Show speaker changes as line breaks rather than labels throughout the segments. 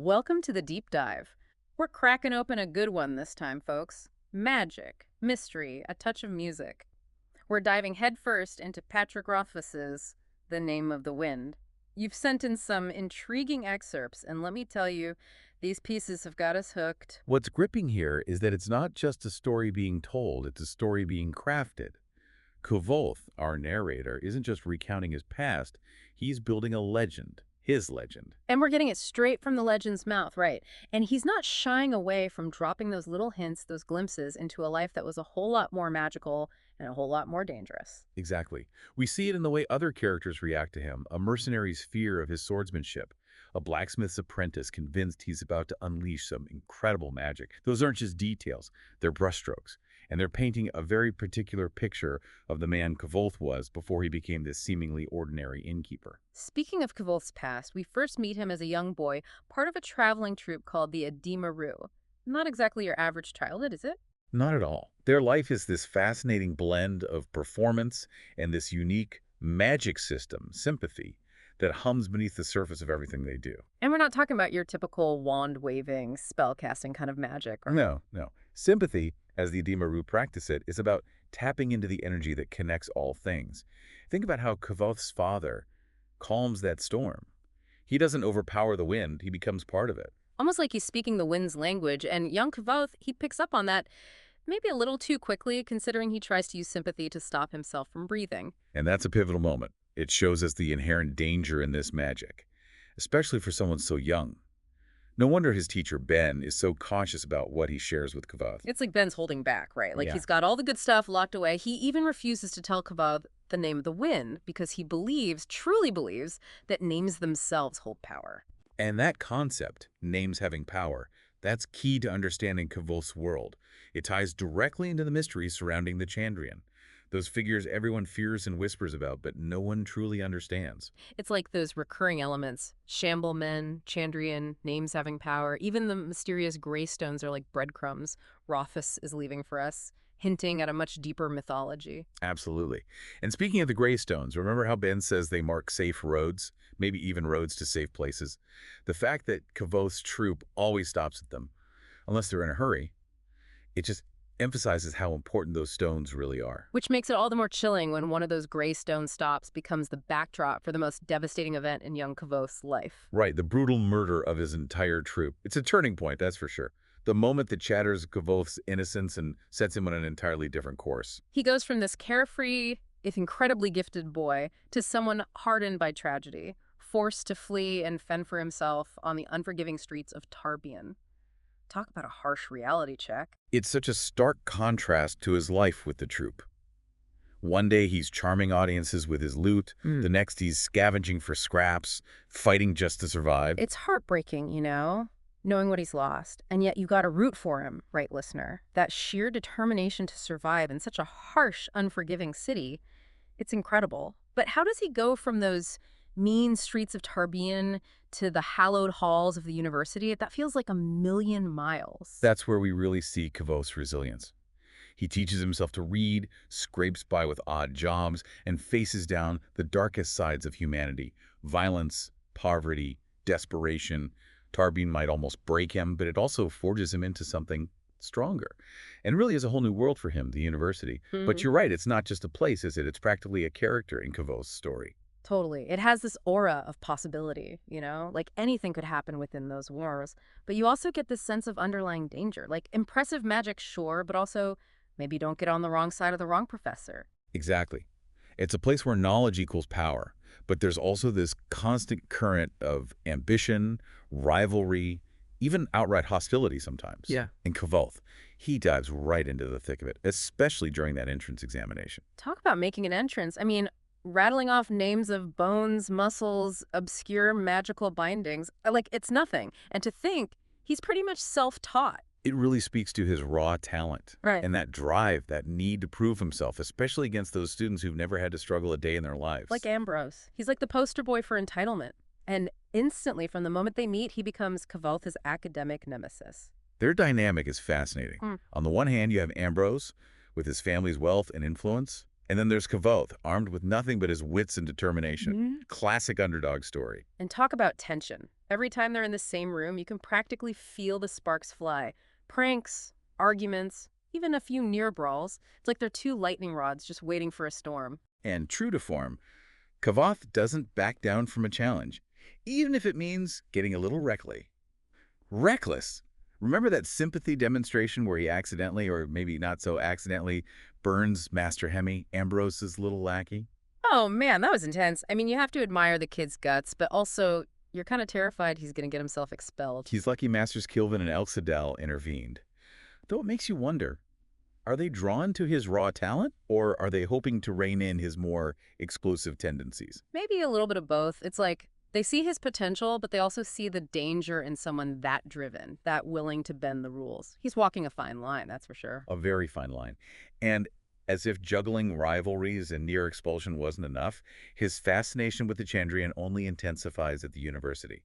Welcome to the deep dive. We're cracking open a good one this time, folks. Magic, mystery, a touch of music. We're diving headfirst into Patrick Rothfuss's The Name of the Wind. You've sent in some intriguing excerpts, and let me tell you, these pieces have got us hooked.
What's gripping here is that it's not just a story being told, it's a story being crafted. Kvoth, our narrator, isn't just recounting his past, he's building a legend, his legend.
And we're getting it straight from the legend's mouth, right? And he's not shying away from dropping those little hints, those glimpses into a life that was a whole lot more magical and a whole lot more dangerous.
Exactly. We see it in the way other characters react to him, a mercenary's fear of his swordsmanship, a blacksmith's apprentice convinced he's about to unleash some incredible magic. Those aren't just details, they're brushstrokes. And they're painting a very particular picture of the man Kvoth was before he became this seemingly ordinary innkeeper.
Speaking of Kvoth's past, we first meet him as a young boy, part of a traveling troupe called the DAW. Not exactly your average childhood, is it?
Not at all. Their life is this fascinating blend of performance and this unique magic system, sympathy, that hums beneath the surface of everything they do.
And we're not talking about your typical wand-waving, spell-casting kind of magic. Or...
No. Sympathy, as the Dimaru practice it, is about tapping into the energy that connects all things. Think about how Kvoth's father calms that storm. He doesn't overpower the wind, he becomes part of it.
Almost like he's speaking the wind's language, and young Kvoth, he picks up on that maybe a little too quickly, considering he tries to use sympathy to stop himself from breathing.
And that's a pivotal moment. It shows us the inherent danger in this magic, especially for someone so young. No wonder his teacher, Ben, is so cautious about what he shares with Kvoth.
It's like Ben's holding back, right? Like
Yeah.
he's got all the good stuff locked away. He even refuses to tell Kvoth the name of the wind because he believes, truly believes, that names themselves hold power.
And that concept, names having power, that's key to understanding Kvoth's world. It ties directly into the mysteries surrounding the Chandrian. Those figures everyone fears and whispers about, but no one truly understands.
It's like those recurring elements. Shamble men, Chandrian, names having power. Even the mysterious gray stones are like breadcrumbs Rothfuss is leaving for us, hinting at a much deeper mythology.
Absolutely. And speaking of the gray stones, remember how Ben says they mark safe roads, maybe even roads to safe places? The fact that Kvoth's troop always stops at them, unless they're in a hurry, it just emphasizes how important those stones really are.
Which makes it all the more chilling when one of those gray stone stops becomes the backdrop for the most devastating event in young Kvoth's life.
Right, the brutal murder of his entire troop. It's a turning point, that's for sure. The moment that shatters Kvoth's innocence and sets him on an entirely different course.
He goes from this carefree, if incredibly gifted boy, to someone hardened by tragedy, forced to flee and fend for himself on the unforgiving streets of Tarbian. Talk about a harsh reality check.
It's such a stark contrast to his life with the troupe. One day he's charming audiences with his lute, the next he's scavenging for scraps, fighting just to survive.
It's heartbreaking, knowing what he's lost. And yet you gotta root for him, right, listener? That sheer determination to survive in such a harsh, unforgiving city, it's incredible. But how does he go from those mean streets of Tarbian to the hallowed halls of the university? That feels like a million miles.
That's where we really see Kvoth's resilience. He teaches himself to read, scrapes by with odd jobs, and faces down the darkest sides of humanity. Violence, poverty, desperation. Tarbian might almost break him, but it also forges him into something stronger. And really is a whole new world for him, the university. But you're right, it's not just a place, is it? It's practically a character in Kvoth's story.
Totally. It has this aura of possibility, like anything could happen within those walls. But you also get this sense of underlying danger, like impressive magic, sure, but also maybe don't get on the wrong side of the wrong professor.
Exactly. It's a place where knowledge equals power, but there's also this constant current of ambition, rivalry, even outright hostility sometimes.
Yeah.
And Kvoth, he dives right into the thick of it, especially during that entrance examination.
Talk about making an entrance. I mean, rattling off names of bones, muscles, obscure magical bindings, like it's nothing. And to think he's pretty much self-taught.
It really speaks to his raw talent.
Right.
And that drive, that need to prove himself, especially against those students who've never had to struggle a day in their lives.
Like Ambrose. He's like the poster boy for entitlement. And instantly, from the moment they meet, he becomes Kvoth's academic nemesis.
Their dynamic is fascinating. On the one hand, you have Ambrose, with his family's wealth and influence, And then there's Kavoth, armed with nothing but his wits and determination.
Mhm.
Classic underdog story.
And talk about tension. Every time they're in the same room, you can practically feel the sparks fly. Pranks, arguments, even a few near brawls. It's like they're two lightning rods just waiting for a storm.
And true to form, Kavoth doesn't back down from a challenge, even if it means getting a little reckless. Remember that sympathy demonstration where he accidentally, or maybe not so accidentally, burns Master Hemi, Ambrose's little lackey?
Oh man, that was intense. I mean, you have to admire the kid's guts, but also you're kind of terrified he's going to get himself expelled.
He's lucky Masters Kilvin and Elxadel intervened. Though it makes you wonder, are they drawn to his raw talent, or are they hoping to rein in his more exclusive tendencies?
Maybe a little bit of both. It's like they see his potential, but they also see the danger in someone that driven, that willing to bend the rules. He's walking a fine line, that's for sure.
A very fine line. And as if juggling rivalries and near expulsion wasn't enough, his fascination with the Chandrian only intensifies at the university.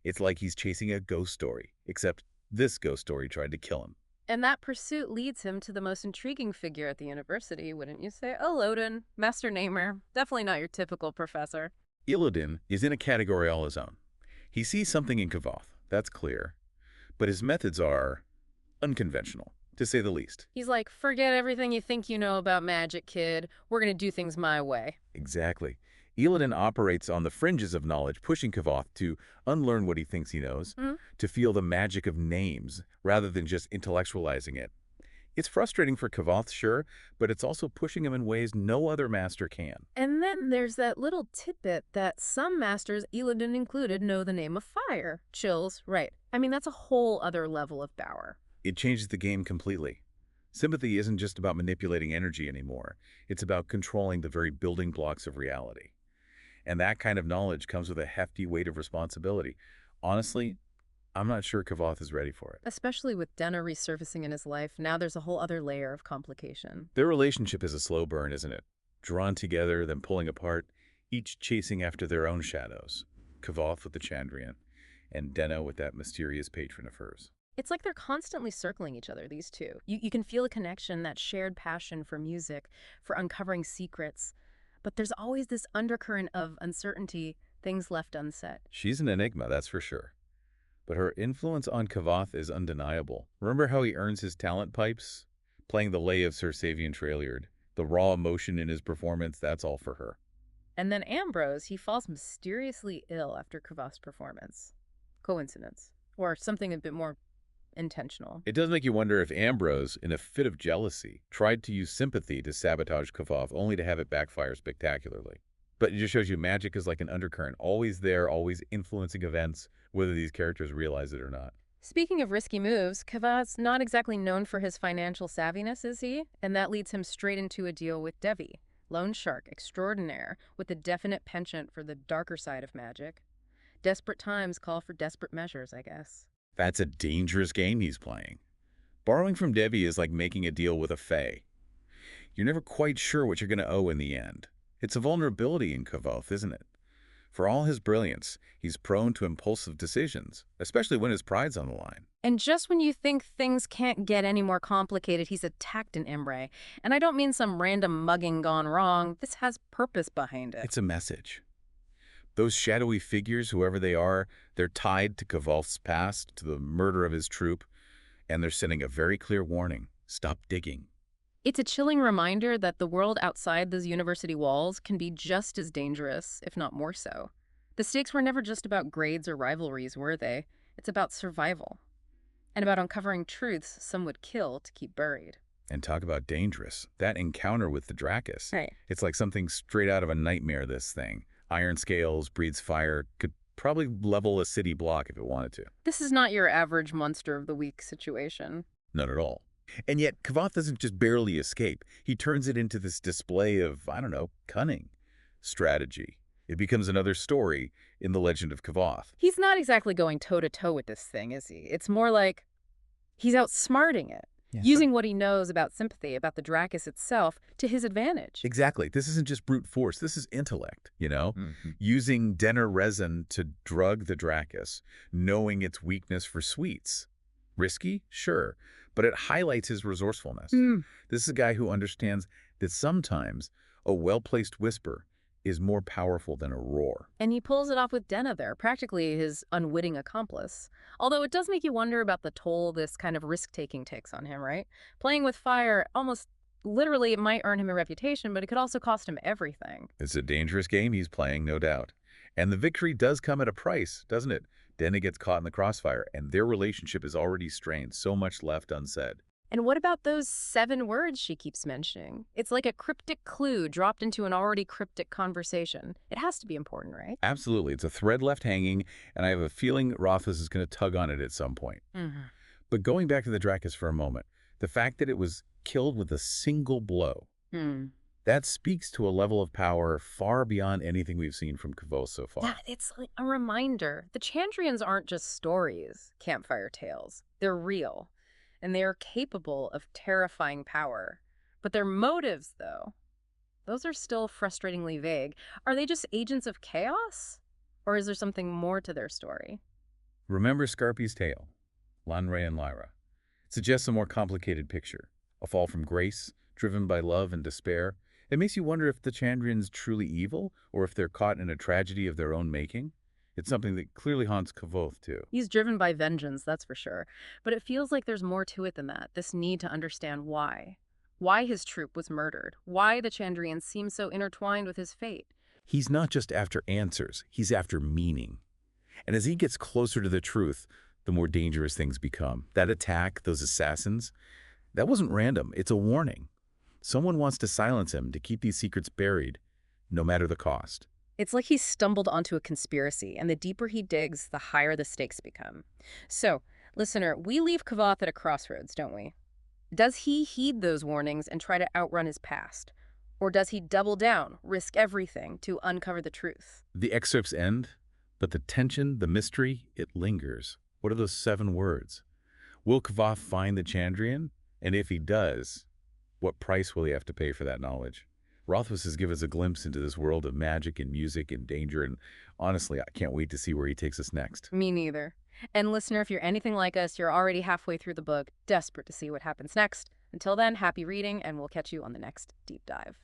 It's like he's chasing a ghost story, except this ghost story tried to kill him.
And that pursuit leads him to the most intriguing figure at the university, wouldn't you say? Olodin, Master Namer. Definitely not your typical professor.
Illidan is in a category all his own. He sees something in Kavoth, that's clear. But his methods are unconventional, to say the least.
He's like, forget everything you think you know about magic, kid. We're going to do things my way.
Exactly. Illidan operates on the fringes of knowledge, pushing Kavoth to unlearn what he thinks he knows, to feel the magic of names, rather than just intellectualizing it. It's frustrating for Kavoth, sure, but it's also pushing him in ways no other master can.
And then there's that little tidbit that some masters, Illidan included, know the name of fire. Chills, right. I mean, that's a whole other level of power.
It changes the game completely. Sympathy isn't just about manipulating energy anymore. It's about controlling the very building blocks of reality. And that kind of knowledge comes with a hefty weight of responsibility. Honestly, I'm not sure Kavoth is ready for it.
Especially with Denna resurfacing in his life, now there's a whole other layer of complication.
Their relationship is a slow burn, isn't it? Drawn together, then pulling apart, each chasing after their own shadows. Kavoth with the Chandrian, and Denna with that mysterious patron of hers.
It's like they're constantly circling each other, these two. You can feel a connection, that shared passion for music, for uncovering secrets. But there's always this undercurrent of uncertainty, things left unsaid.
She's an enigma, that's for sure. But her influence on Kavoth is undeniable. Remember how he earns his talent pipes? Playing the lay of Sir Savian Trailiard. The raw emotion in his performance, that's all for her.
And then Ambrose, he falls mysteriously ill after Kavoth's performance. Coincidence. Or something a bit more intentional.
It does make you wonder if Ambrose, in a fit of jealousy, tried to use sympathy to sabotage Kavoth, only to have it backfire spectacularly. But it just shows you magic is like an undercurrent, always there, always influencing events, whether these characters realize it or not.
Speaking of risky moves, Kavoth's not exactly known for his financial savviness, is he? And that leads him straight into a deal with Devi, loan shark extraordinaire, with a definite penchant for the darker side of magic. Desperate times call for desperate measures, I guess.
That's a dangerous game he's playing. Borrowing from Devi is like making a deal with a fae. You're never quite sure what you're going to owe in the end. It's a vulnerability in Kavoth, isn't it? For all his brilliance, he's prone to impulsive decisions, especially when his pride's on the line.
And just when you think things can't get any more complicated, he's attacked in Embre. And I don't mean some random mugging gone wrong. This has purpose behind it.
It's a message. Those shadowy figures, whoever they are, they're tied to Kavoth's past, to the murder of his troop, and they're sending a very clear warning. Stop digging.
It's a chilling reminder that the world outside those university walls can be just as dangerous, if not more so. The stakes were never just about grades or rivalries, were they? It's about survival. And about uncovering truths some would kill to keep buried.
And talk about dangerous. That encounter with the Dracus.
Right.
It's like something straight out of a nightmare, this thing. Iron scales, breathes fire, could probably level a city block if it wanted to.
This is not your average monster of the week situation.
Not at all. And yet, Kavoth doesn't just barely escape. He turns it into this display of, I don't know, cunning, strategy. It becomes another story in the legend of Kavoth.
He's not exactly going toe-to-toe with this thing, is he? It's more like he's outsmarting it, using what he knows about sympathy, about the Dracus itself, to his advantage.
Exactly. This isn't just brute force. This is intellect, you know? Using Denner resin to drug the Dracus, knowing its weakness for sweets. Risky? Sure. But it highlights his resourcefulness. This is a guy who understands that sometimes a well-placed whisper is more powerful than a roar.
And he pulls it off with Denna there, practically his unwitting accomplice. Although it does make you wonder about the toll this kind of risk-taking takes on him, right? Playing with fire almost literally it might earn him a reputation, but it could also cost him everything.
It's a dangerous game he's playing, no doubt. And the victory does come at a price, doesn't it? Denna gets caught in the crossfire, and their relationship is already strained, so much left unsaid.
And what about those 7 words she keeps mentioning? It's like a cryptic clue dropped into an already cryptic conversation. It has to be important, right?
Absolutely. It's a thread left hanging, and I have a feeling Rothfuss is going to tug on it at some point.
Hmm.
But going back to the Dracus for a moment, the fact that it was killed with a single blow,
Hmm.
that speaks to a level of power far beyond anything we've seen from Kavos so far.
Yeah, it's like a reminder. The Chandrians aren't just stories, campfire tales. They're real, and they are capable of terrifying power. But their motives, though, those are still frustratingly vague. Are they just agents of chaos? Or is there something more to their story?
Remember Scarpy's tale, Lanre and Lyra. It suggests a more complicated picture, a fall from grace, driven by love and despair. It makes you wonder if the Chandrians truly evil, or if they're caught in a tragedy of their own making. It's something that clearly haunts Kavoth, too.
He's driven by vengeance, that's for sure. But it feels like there's more to it than that, this need to understand why. Why his troop was murdered. Why the Chandrians seem so intertwined with his fate.
He's not just after answers, he's after meaning. And as he gets closer to the truth, the more dangerous things become. That attack, those assassins, that wasn't random. It's a warning. Someone wants to silence him, to keep these secrets buried, no matter the cost.
It's like he's stumbled onto a conspiracy, and the deeper he digs, the higher the stakes become. So, listener, we leave Kavoth at a crossroads, don't we? Does he heed those warnings and try to outrun his past? Or does he double down, risk everything to uncover the truth?
The excerpts end, but the tension, the mystery, it lingers. What are those 7 words? Will Kavoth find the Chandrian? And if he does, what price will he have to pay for that knowledge? Rothfuss has given us a glimpse into this world of magic and music and danger, and honestly, I can't wait to see where he takes us next.
Me neither. And listener, if you're anything like us, you're already halfway through the book, desperate to see what happens next. Until then, happy reading, and we'll catch you on the next deep dive.